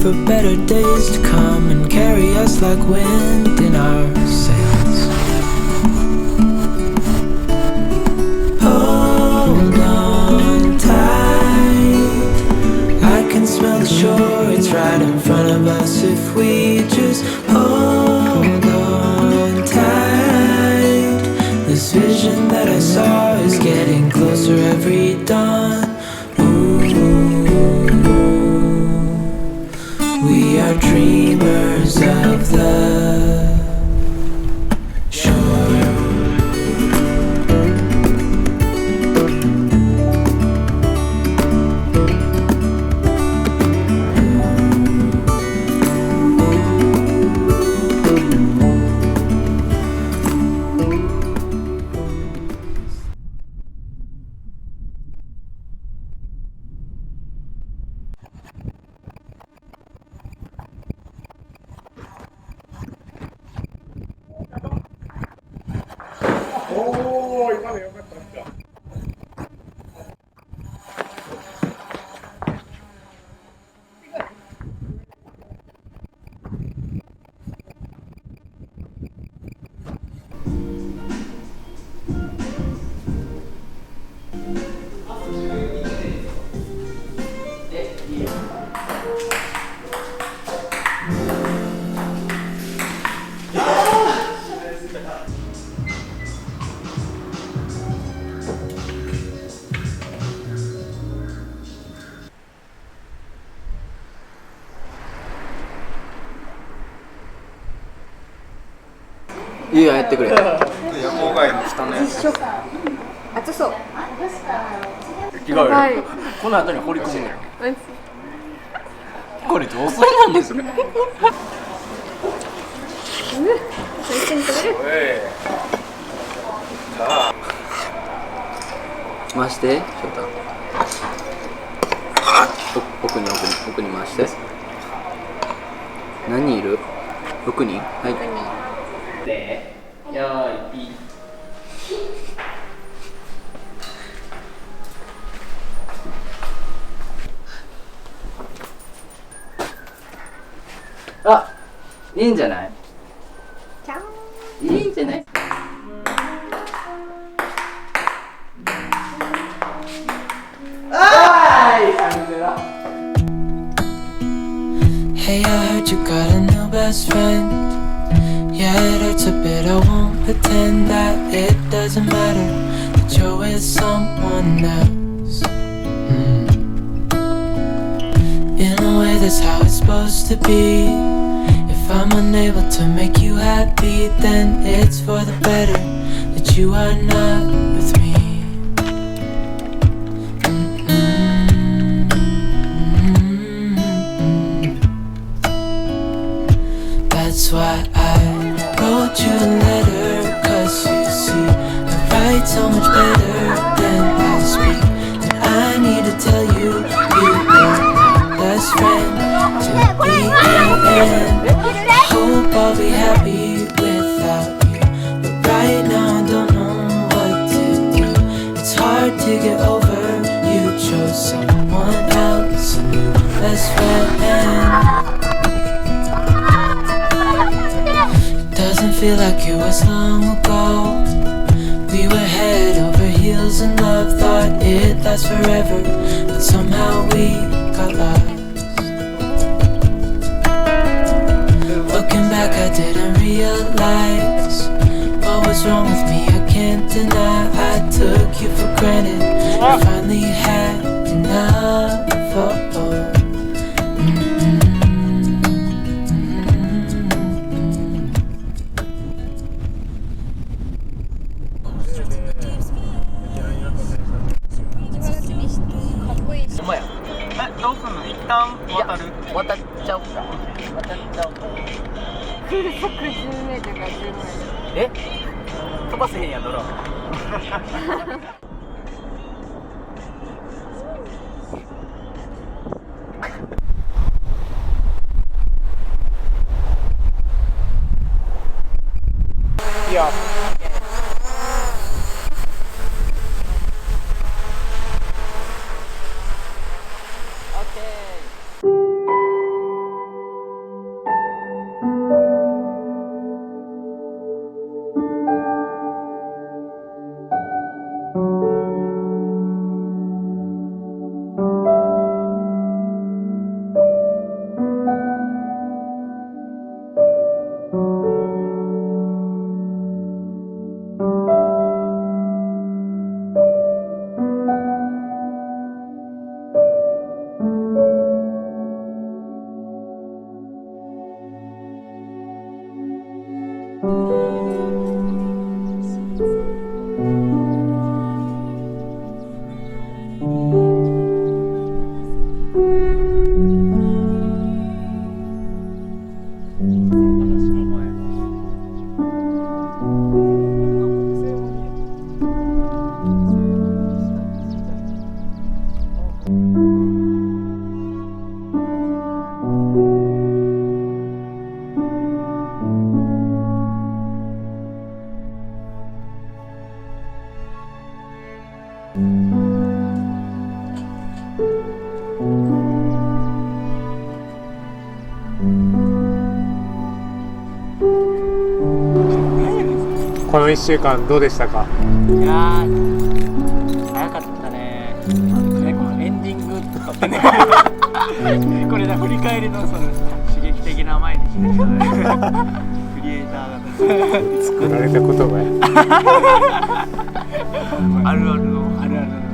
for better days to come and carry us like wind in our sails. Hold on tight, I can smell the shore, it's right in front of us if we just hold on tight. This vision that I saw is getting closer every dawn. We are dreamers of the shore.ゆうやってくれ。夜行外にしたね。熱そう。違うよ。この後に掘り込むのよ。これどうするなんですか。一緒に食べる。回して、翔太。奥に回して。何人いる？6人？はい。で、よーい、ピー。あ、いいんじゃない？いいんじゃない？Hey, I heard you got a new best friend. Yeah, it hurts a bit, I won't pretend that it doesn't matter that you're with someone else. In a way, that's how it's supposed to be. If I'm unable to make you happy, then it's for the better that you are not with me. That's why I wrote you a letter, 'cause you see I write so much better than I speak. And I need to tell you, you are my best friend to the end. I hope I'll be happy without you, but right now I don't know what to do. It's hard to get over, you chose someone else, a new best friend. Doesn't feel like it was long ago. We were head over heels in love, thought it'd last forever, but somehow we got lost. Looking back, I didn't realize what was wrong with me. I can't deny I took you for granted. I finally had enough. Yeah. Okay. この1週間どうでしたか？いやー早かったね。このエンディングとかってねこれだ、振り返りのその刺激的な毎日でしたねクリエイターが作られた言葉やあるあるのあるあるの「